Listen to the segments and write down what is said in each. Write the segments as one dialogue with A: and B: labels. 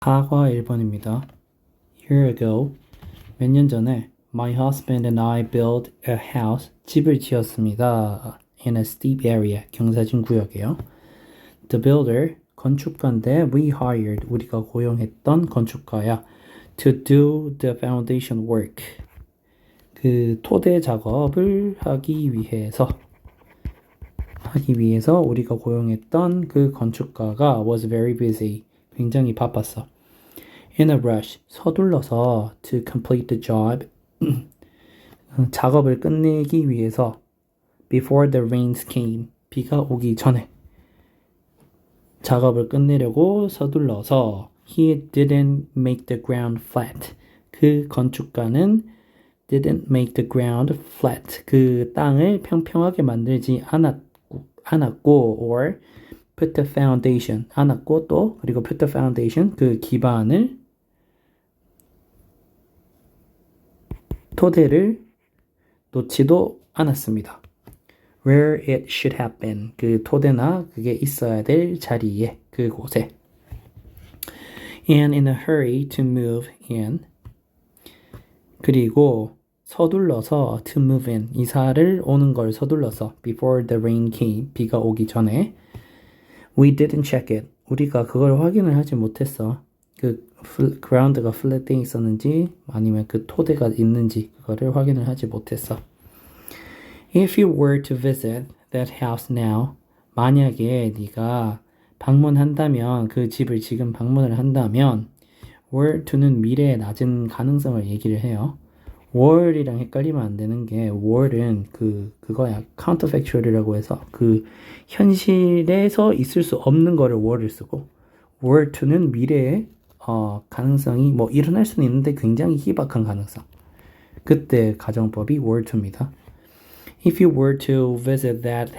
A: 사과 1번입니다. Year ago, 몇 년 전에 My husband and I built a house, 집을 지었습니다. In a steep area, 경사진 구역이요. The builder, 건축가인데 we hired, 우리가 고용했던 건축가야. To do the foundation work, 그 토대 작업을 하기 위해서 우리가 고용했던 그 건축가가 was very busy, 굉장히 바빴어. In a rush, 서둘러서 to complete the job, 작업을 끝내기 위해서 before the rains came, 비가 오기 전에 작업을 끝내려고 서둘러서 he didn't make the ground flat, 그 건축가는 didn't make the ground flat, 그 땅을 평평하게 만들지 않았고 or put the foundation, 않았고 또 그리고 put the foundation, 그 기반을 토대를 놓지도 않았습니다. Where it should have been, 그 토대나 그게 있어야 될 자리에, 그곳에. And in a hurry to move in, 그리고 서둘러서 to move in, 이사를 오는 걸 서둘러서 before the rain came, 비가 오기 전에. We didn't check it, 우리가 그걸 확인을 하지 못했어. 그 ground가 flat 돼 있었는지 아니면 그 토대가 있는지 그거를 확인을 하지 못했어. If you were to visit that house now, 만약에 네가 방문한다면, 그 집을 지금 방문을 한다면, were to는 미래의 낮은 가능성을 얘기를 해요. were이랑 헷갈리면 안 되는 게 were는 그거야 counterfactual이라고 해서 그 현실에서 있을 수 없는 거를 were를 쓰고, were to는 미래의 가능성이 뭐 일어날 수는 있는데 굉장히 희박한 가능성. 그때 가정법이 were to입니다. If you were to visit that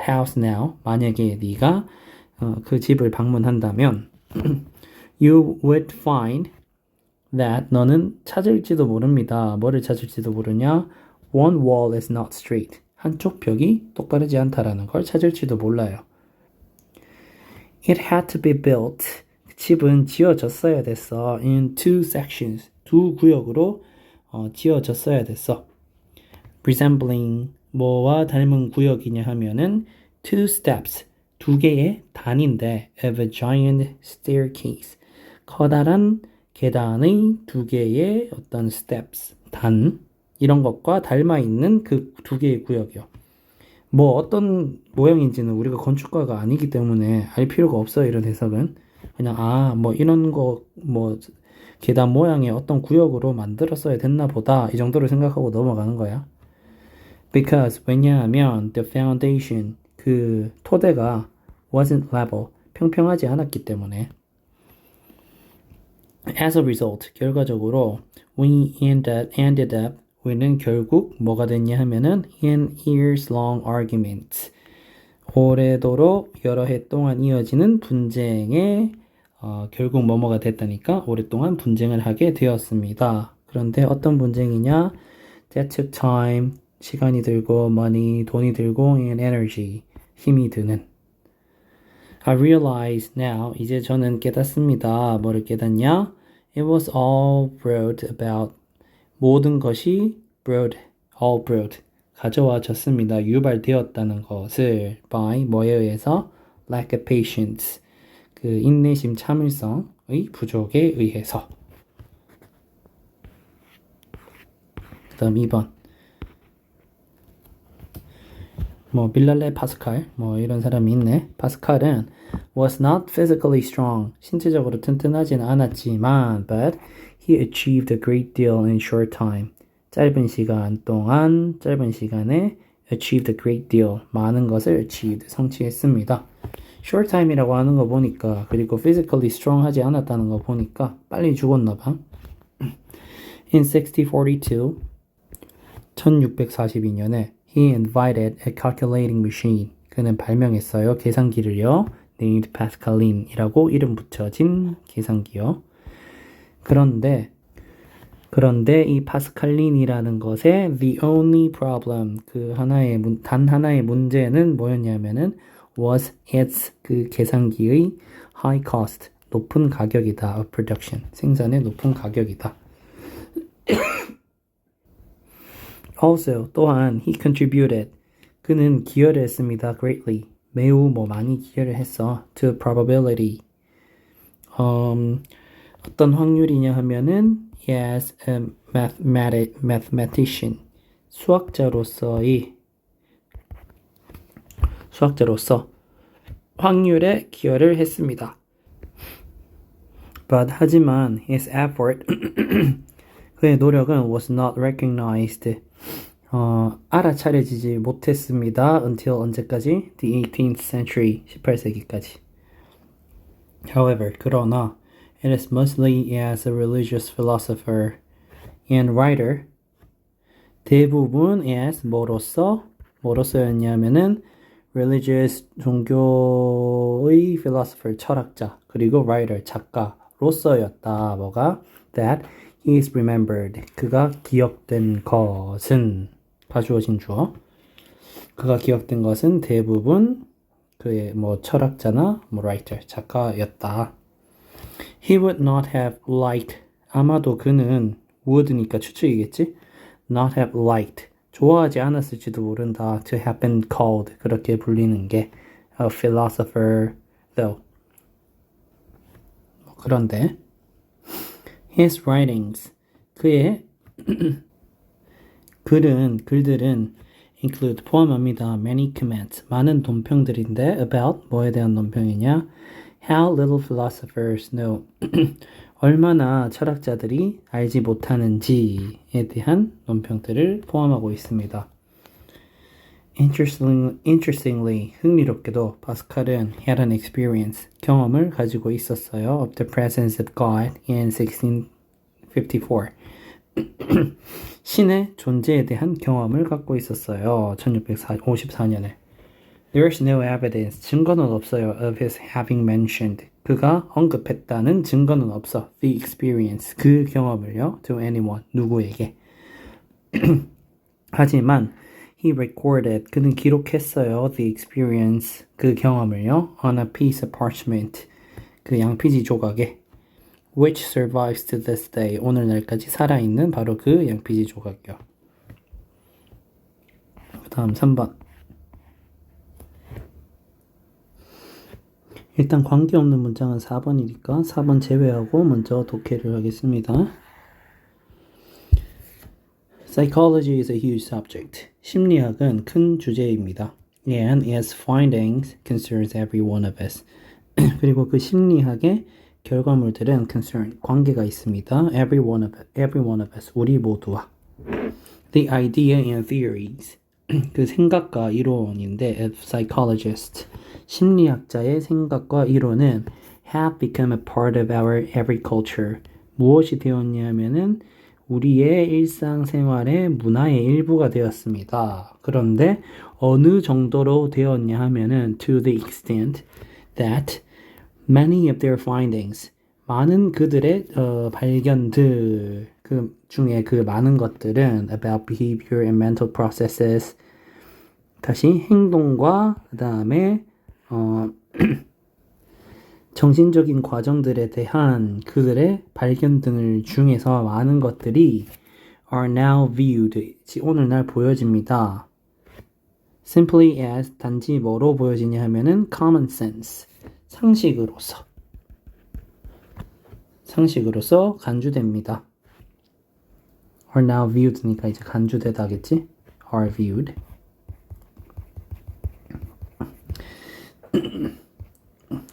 A: house now, 만약에 네가 그 집을 방문한다면 you would find that, 너는 찾을지도 모릅니다. 뭐를 찾을지도 모르냐? One wall is not straight, 한쪽 벽이 똑바르지 않다라는 걸 찾을지도 몰라요. It had to be built, 집은 지어졌어야 됐어. In two sections, 두 구역으로 지어졌어야 됐어. Resembling, 뭐와 닮은 구역이냐 하면은 two steps, 두 개의 단인데 of a giant staircase, 커다란 계단의 두 개의 어떤 steps, 단, 이런 것과 닮아 있는 그 두 개의 구역이요. 뭐 어떤 모양인지는 우리가 건축가가 아니기 때문에 알 필요가 없어요. 이런 해석은 그냥 뭐 이런 거 뭐 계단 모양의 어떤 구역으로 만들었어야 됐나 보다, 이 정도로 생각하고 넘어가는 거야. Because, 왜냐하면 the foundation, 그 토대가 wasn't level, 평평하지 않았기 때문에. As a result, 결과적으로 we ended up, 우리는 결국 뭐가 됐냐 하면은 in years long arguments, 오래도록 여러 해 동안 이어지는 분쟁에 결국 뭐뭐가 됐다니까 오랫동안 분쟁을 하게 되었습니다. 그런데 어떤 분쟁이냐? That took time, 시간이 들고, money, 돈이 들고, and energy, 힘이 드는. I realize now, 이제 저는 깨닫습니다. 뭐를 깨닫냐? It was all brought about, 모든 것이 all brought, 가져와졌습니다. 유발되었다는 것을 by, 뭐에 의해서? lack of patience, 그 인내심, 참을성의 부족에 의해서. 그 다음 2번. 뭐 빌랄레 파스칼, 뭐 이런 사람이 있네. 파스칼은 was not physically strong, 신체적으로 튼튼하진 않았지만 but he achieved a great deal in short time, 짧은 시간에 achieved a great deal, 많은 것을 achieved, 성취했습니다. short time이라고 하는 거 보니까, 그리고 physically strong 하지 않았다는 거 보니까 빨리 죽었나 봐. In 1642, 1642년에 he invented a calculating machine, 그는 발명했어요. 계산기를요. named Pascalin이라고 이름 붙여진 계산기요. 그런데 이 파스칼린이라는 것의 the only problem, 단 하나의 문제는 뭐였냐면은 was its, 그 계산기의 high cost, 높은 가격이다. of production. 생산의 높은 가격이다. Also, 또한 he contributed. 그는 기여를 했습니다. greatly. 매우 많이 기여를 했어. to probability. 어떤 확률이냐 하면은 as a mathematician. 수학자로서 확률에 기여를 했습니다. But 하지만 his effort 그의 노력은 was not recognized. 알아차려지지 못했습니다. until 언제까지? The 18th century. 18세기까지. However, 그러나 it is mostly as a religious philosopher and writer. 대부분 as 뭐로서였냐면은 religious 종교의 philosopher 철학자 그리고 writer 작가로서였다. 뭐가? That he is remembered. 그가 기억된 것은 가주어진 주어. 그가 기억된 것은 대부분 그의 철학자나 writer 작가였다. He would not have liked. 아마도 그는 would니까 추측이겠지. Not have liked. 좋아하지 않았을지도 모른다. To have been called. 그렇게 불리는 게 a philosopher though. 그런데 his writings. 그의 글들은 include 포함합니다. Many comments. 많은 논평들인데 about 뭐에 대한 논평이냐? How little philosophers know. 얼마나 철학자들이 알지 못하는지에 대한 논평들을 포함하고 있습니다. Interestingly, 흥미롭게도 파스칼은 had an experience, 경험을 가지고 있었어요. Of the presence of God in 1654. 신의 존재에 대한 경험을 갖고 있었어요. 1654년에. There's no evidence, 증거는 없어요. Of his having mentioned, 그가 언급했다는 증거는 없어. The experience, 그 경험을요. To anyone, 누구에게. 하지만 he recorded, 그는 기록했어요. The experience, 그 경험을요. On a piece of parchment, 그 양피지 조각에. Which survives to this day, 오늘날까지 살아있는 바로 그 양피지 조각이요. 그 다음 3번. 일단 관계없는 문장은 4번이니까 4번 제외하고 먼저 독해를 하겠습니다. Psychology is a huge subject. 심리학은 큰 주제입니다. And its findings concerns every one of us. 그리고 그 심리학의 결과물들은 concern, 관계가 있습니다. Every one of us, 우리 모두와. The idea and theories, 그 생각과 이론인데 of psychologists, 심리학자의 생각과 이론은 have become a part of our every culture. 무엇이 되었냐면은 우리의 일상생활의 문화의 일부가 되었습니다. 그런데 어느 정도로 되었냐 하면은 to the extent that many of their findings, 많은 그들의 발견들 그 중에 그 많은 것들은 about behavior and mental processes, 다시 행동과 그 다음에 정신적인 과정들에 대한 그들의 발견 등을 중에서 많은 것들이 are now viewed, 오늘날 보여집니다. Simply as, 단지 뭐로 보여지냐 하면은 common sense, 상식으로서 간주됩니다. are now viewed니까 이제 간주되다겠지? are viewed.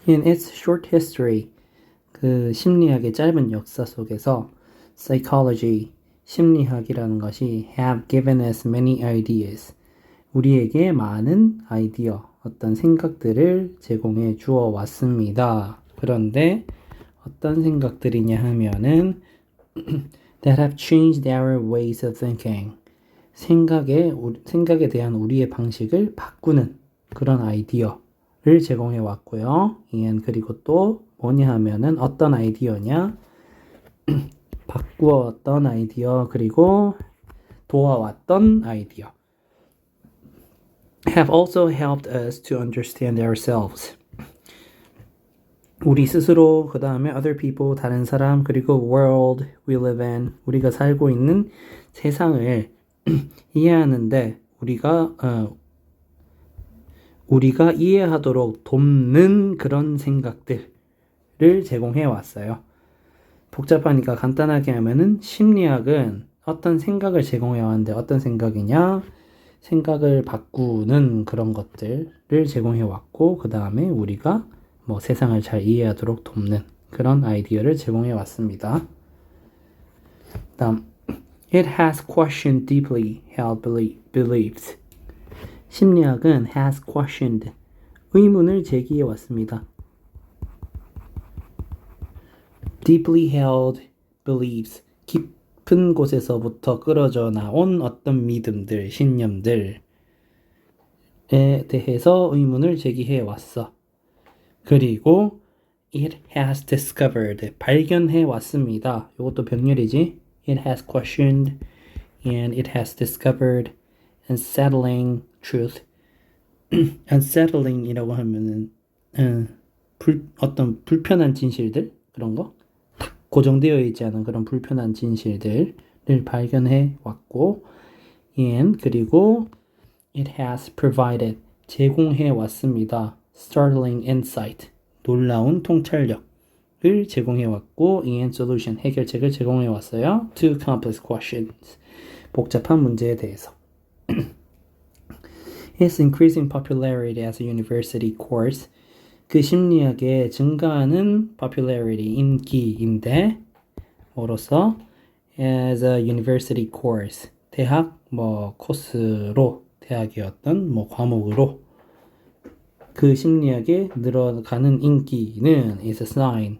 A: In its short history, 그 심리학의 짧은 역사 속에서 psychology, 심리학이라는 것이 have given us many ideas, 우리에게 많은 아이디어, 어떤 생각들을 제공해 주어 왔습니다. 그런데 어떤 생각들이냐 하면은 that have changed our ways of thinking, 생각에 대한 우리의 방식을 바꾸는 그런 아이디어를 제공해 왔고요. and 그리고 또 뭐냐 하면은 어떤 아이디어냐? 바꾸었던 아이디어 그리고 도와왔던 아이디어. have also helped us to understand ourselves. 우리 스스로, 그 다음에 other people, 다른 사람, 그리고 world we live in, 우리가 살고 있는 세상을 이해하는데 우리가 이해하도록 돕는 그런 생각들을 제공해 왔어요. 복잡하니까 간단하게 하면은 심리학은 어떤 생각을 제공해 왔는데 어떤 생각이냐? 생각을 바꾸는 그런 것들을 제공해 왔고 그 다음에 우리가 뭐 세상을 잘 이해하도록 돕는 그런 아이디어를 제공해 왔습니다. 다음, it has questioned deeply held beliefs. 심리학은 has questioned, 의문을 제기해 왔습니다. deeply held beliefs, 깊은 곳에서부터 끌어져 나온 어떤 믿음들, 신념들에 대해서 의문을 제기해 왔어. 그리고 it has discovered, 발견해 왔습니다. 이것도 병렬이지. It has questioned and it has discovered unsettling truth. unsettling이라고 하면은 어떤 불편한 진실들 그런 거 고정되어 있지 않은 그런 불편한 진실들을 발견해 왔고 and 그리고 it has provided, 제공해 왔습니다. startling insight, 놀라운 통찰력을 제공해 왔고 and solution, 해결책을 제공해 왔어요. to complex questions, 복잡한 문제에 대해서. Its increasing popularity as a university course, 그 심리학의 증가하는 popularity, 인기인데 뭐로서 as a university course, 대학 뭐 코스로, 대학의 어떤 뭐 과목으로 그 심리학에 늘어가는 인기는 is a sign,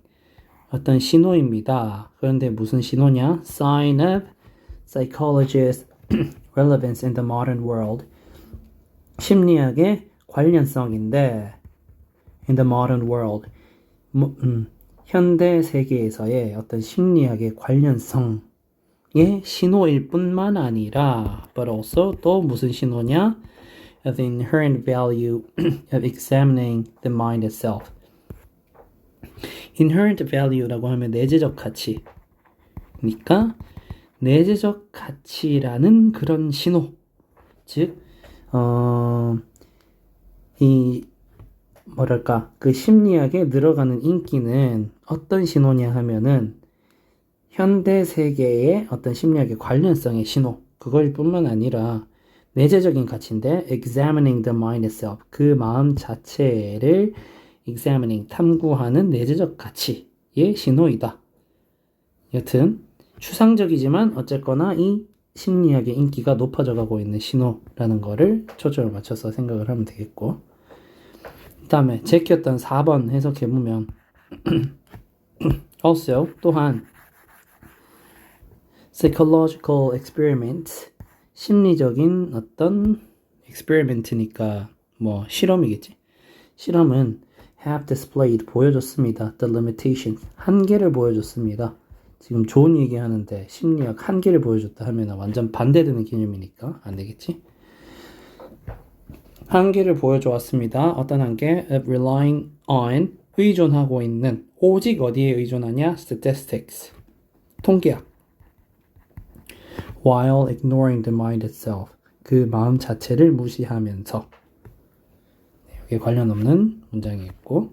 A: 어떤 신호입니다. 그런데 무슨 신호냐? Sign of psychologist's relevance in the modern world, 심리학의 관련성인데 in the modern world, 현대 세계에서의 어떤 심리학의 관련성의 신호일 뿐만 아니라 but also 또 무슨 신호냐? of the inherent value of examining the mind itself. inherent value라고 하면 내재적 가치, 그러니까 내재적 가치라는 그런 신호, 즉 이 뭐랄까 그 심리학에 늘어가는 인기는 어떤 신호냐 하면은 현대 세계의 어떤 심리학의 관련성의 신호, 그걸 뿐만 아니라 내재적인 가치인데 examining the mind itself, 그 마음 자체를 examining, 탐구하는 내재적 가치의 신호이다. 여튼 추상적이지만 어쨌거나 이 심리학의 인기가 높아져 가고 있는 신호라는 거를 초점을 맞춰서 생각을 하면 되겠고, 그 다음에 제꼈던 4번 해석해보면 also, 또한 psychological experiments, 심리적인 어떤 experiment니까 뭐 실험이겠지. 실험은 have displayed, 보여줬습니다. the limitations, 한계를 보여줬습니다. 지금 좋은 얘기 하는데 심리학 한계를 보여줬다 하면 완전 반대되는 개념이니까 안 되겠지. 한계를 보여줘 왔습니다. 어떤 한계? of relying on, 의존하고 있는, 오직 어디에 의존하냐? statistics, 통계학. while ignoring the mind itself, 그 마음 자체를 무시하면서. 여기에 관련 없는 문장이 있고,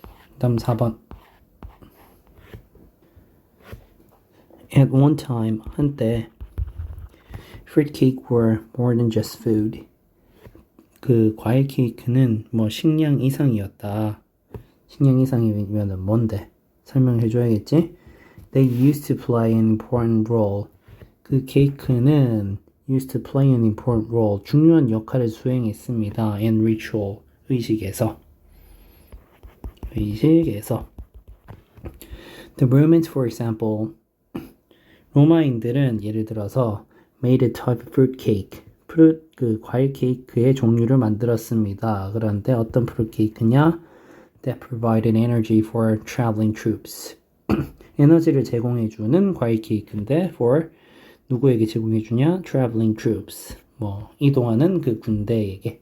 A: 그 다음 4번. At one time, 한때 fruitcake were more than just food. 그 과일 케이크는 뭐 식량 이상이었다. 식량 이상이면 뭔데? 설명해 줘야겠지? They used to play an important role. 그 케이크는 used to play an important role, 중요한 역할을 수행했습니다. in ritual, 의식에서. The Romans, for example, 로마인들은 예를 들어서 made a type of fruit cake, 그 과일 케이크의 종류를 만들었습니다. 그런데 어떤 fruit cake냐? That provided energy for traveling troops. 에너지를 제공해주는 과일 케이크인데 for 누구에게 제공해주냐? Traveling troops. 뭐 이동하는 그 군대에게.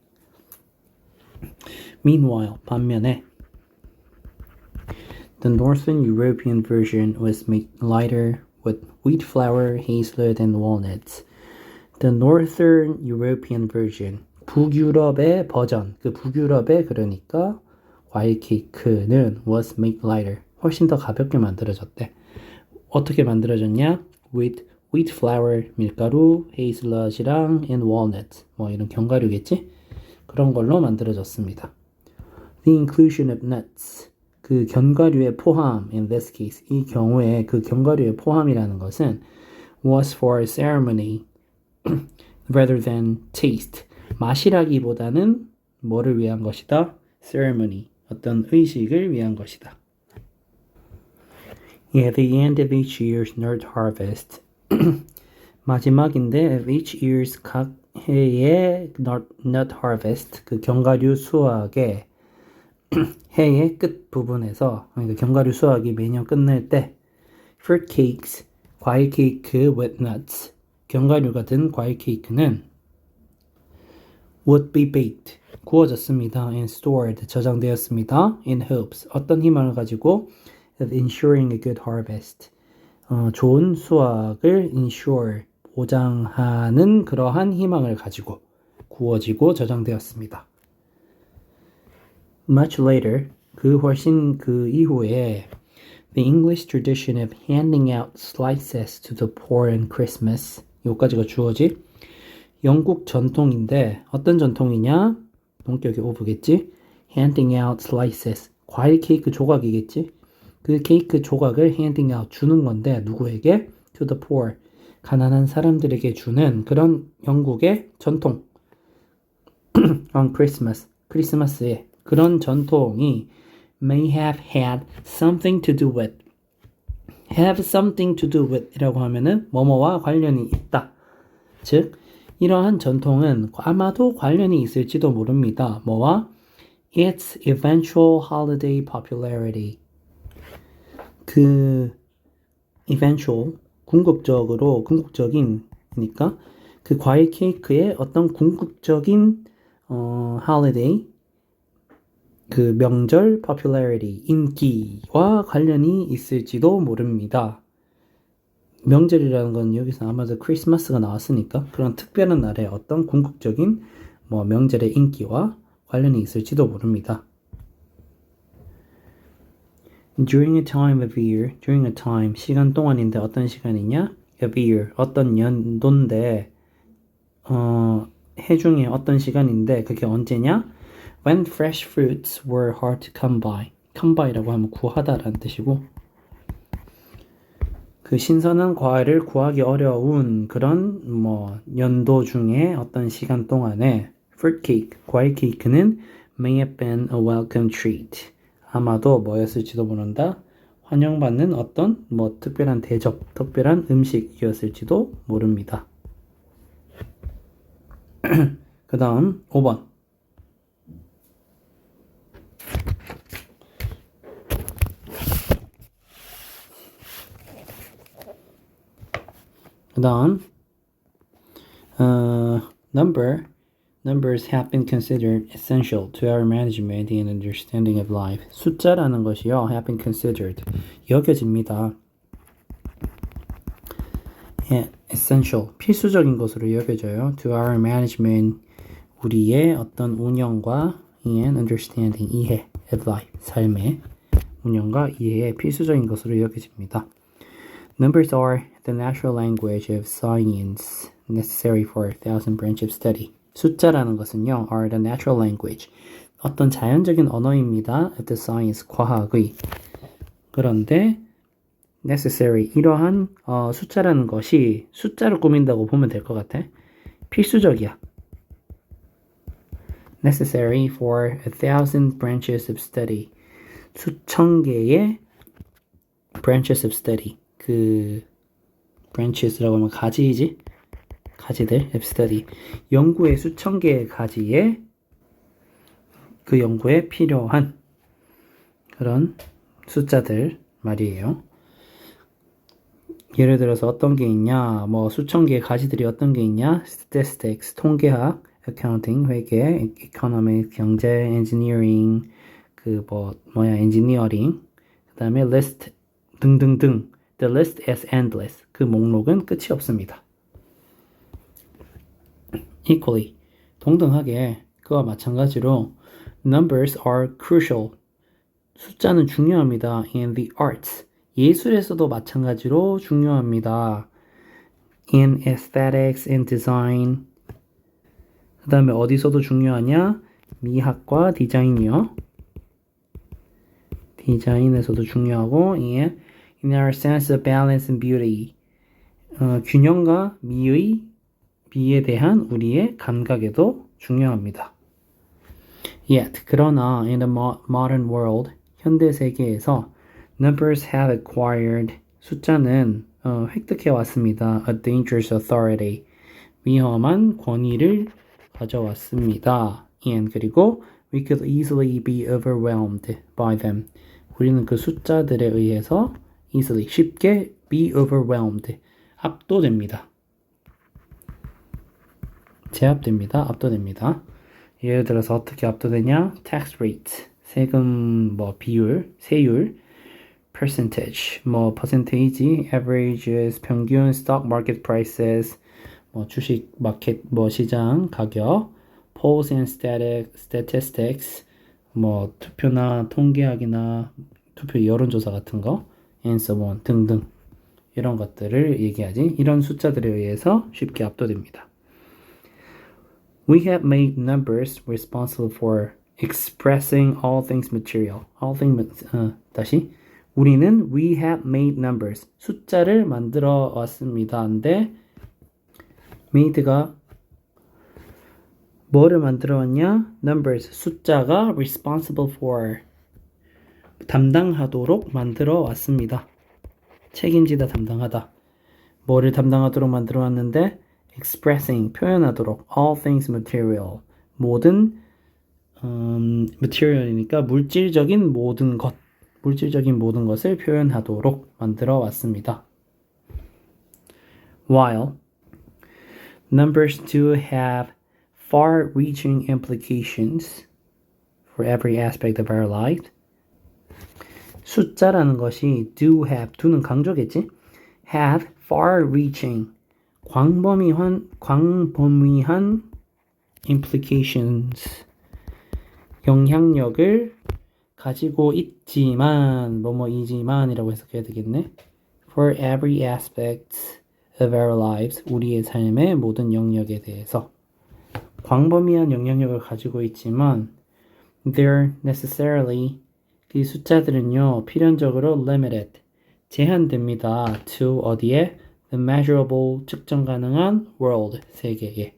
A: Meanwhile, 반면에 The Northern European version was made lighter with wheat flour, hazelnut, and walnuts. The Northern European version, 북유럽의 버전, 그 북유럽의 그러니까 과일 케이크는 was made lighter, 훨씬 더 가볍게 만들어졌대. 어떻게 만들어졌냐? With wheat flour, 밀가루, hazelnut이랑 and walnuts, 뭐 이런 견과류겠지? 그런 걸로 만들어졌습니다. The inclusion of nuts, 그 견과류의 포함, in this case, 이 경우에 그 견과류의 포함이라는 것은 was for ceremony rather than taste. 맛이라기보다는 뭐를 위한 것이다? ceremony, 어떤 의식을 위한 것이다. At the end of each year's nut harvest, 마지막인데 of each year's 각 해의 nut harvest, 그 견과류 수확의 해의 끝 부분에서, 그러니까 견과류 수확이 매년 끝날 때 fruit cakes, 과일 케이크 with nuts, 견과류가 든 과일 케이크는 would be baked, 구워졌습니다. and stored, 저장되었습니다. in hopes, 어떤 희망을 가지고 of ensuring a good harvest, 좋은 수확을 ensure, 보장하는 그러한 희망을 가지고 구워지고 저장되었습니다. Much later, 훨씬 그 이후에 the English tradition of handing out slices to the poor on Christmas, 여기까지가 주어지. 영국 전통인데 어떤 전통이냐? 동격의 오브겠지? handing out slices, 과일 케이크 조각이겠지? 그 케이크 조각을 handing out, 주는 건데 누구에게? to the poor, 가난한 사람들에게 주는 그런 영국의 전통. on Christmas, 크리스마스에 그런 전통이 may have had something to do with, have something to do with 이라고 하면은 뭐뭐와 관련이 있다. 즉 이러한 전통은 아마도 관련이 있을지도 모릅니다. 뭐와? its eventual holiday popularity, 그 eventual, 궁극적이니까 그 과일 케이크의 어떤 궁극적인 holiday, 그 명절 popularity, 인기와 관련이 있을지도 모릅니다. 명절이라는 건 여기서 아마도 크리스마스가 나왔으니까 그런 특별한 날에 어떤 궁극적인 명절의 인기와 관련이 있을지도 모릅니다. During a time of year, during a time, 시간 동안인데 어떤 시간이냐? of year, 어떤 연도인데 해 중에 어떤 시간인데 그게 언제냐? When fresh fruits were hard to come by. come by라고 하면 구하다라는 뜻이고, 그 신선한 과일을 구하기 어려운 그런 연도 중에 어떤 시간 동안에 fruit cake, 과일 케이크는 may have been a welcome treat. 아마도 뭐였을지도 모른다. 환영받는 어떤 특별한 대접, 특별한 음식이었을지도 모릅니다. 그 다음 5번. 그 다음 Numbers have been considered essential to our management and understanding of life. 숫자라는 것이요, have been considered, 여겨집니다. essential, 필수적인 것으로 여겨져요. to our management, 우리의 어떤 운영과 and understanding, 이해 of life, 삶의 운영과 이해의 필수적인 것으로 여겨집니다. Numbers are the natural language of science necessary for 1,000 branch of study. 숫자라는 것은요, are the natural language, 어떤 자연적인 언어입니다. of the science, 과학의. 그런데 necessary, 이러한 숫자라는 것이 숫자를 꾸민다고 보면 될 것 같아. 필수적이야. necessary for 1,000 branches of study. 수천 개의 branches of study. 그 branches라고 하면 가지이지? 가지들, of study. 연구의 수천 개의 가지에 그 연구에 필요한 그런 숫자들 말이에요. 예를 들어서 어떤 게 있냐, 수천 개의 가지들이 어떤 게 있냐, statistics, 통계학, accounting, 회계, economics, 경제, engineering, engineering, 그 다음에 list 등등등. The list is endless. 그 목록은 끝이 없습니다. Equally, 동등하게 그와 마찬가지로 numbers are crucial. 숫자는 중요합니다. In the arts. 예술에서도 마찬가지로 중요합니다. In aesthetics and design. 그 다음에 어디서도 중요하냐? 미학과 디자인이요. 디자인에서도 중요하고 in our sense of balance and beauty. 균형과 미에 대한 우리의 감각에도 중요합니다. Yet, 그러나 in the modern world, 현대 세계에서 numbers have acquired, 숫자는 획득해 왔습니다. A dangerous authority, 위험한 권위를 가져왔습니다. And 그리고 we could easily be overwhelmed by them. 우리는 그 숫자들에 의해서 easily, 쉽게 be overwhelmed, 압도됩니다. 제압됩니다. 압도됩니다. 예를 들어서 어떻게 압도되냐? tax rate, 세금 비율, 세율, percentage, 퍼센테이지, averages, 평균, stock market prices, 주식 마켓 시장 가격, polls and statistics, 투표나 통계학이나 투표 여론조사 같은 거, and so on 등등 이런 것들을 얘기하지. 이런 숫자들에 의해서 쉽게 압도됩니다. We have made numbers responsible for expressing all things material. 다시. 우리는 we have made numbers. 숫자를 만들어 왔습니다. 근데 made가 뭐를 만들어 왔냐? numbers. 숫자가 responsible for. 담당하도록 만들어 왔습니다. 책임지다, 담당하다. 뭐를 담당하도록 만들어 왔는데 expressing, 표현하도록 all things material, 모든 material이니까 물질적인 모든 것을 표현하도록 만들어 왔습니다. While numbers do have far-reaching implications for every aspect of our life, 숫자라는 것이 do have, do는 강조겠지? have far-reaching, 광범위한 implications, 영향력을 가지고 있지만, 이지만이라고 해석해야 되겠네. For every aspect of our lives, 우리의 삶의 모든 영역에 대해서 광범위한 영향력을 가지고 있지만, they're necessarily, 이 숫자들은요, 필연적으로 limited, 제한됩니다. to 어디에? The measurable, 측정 가능한 world, 세계에.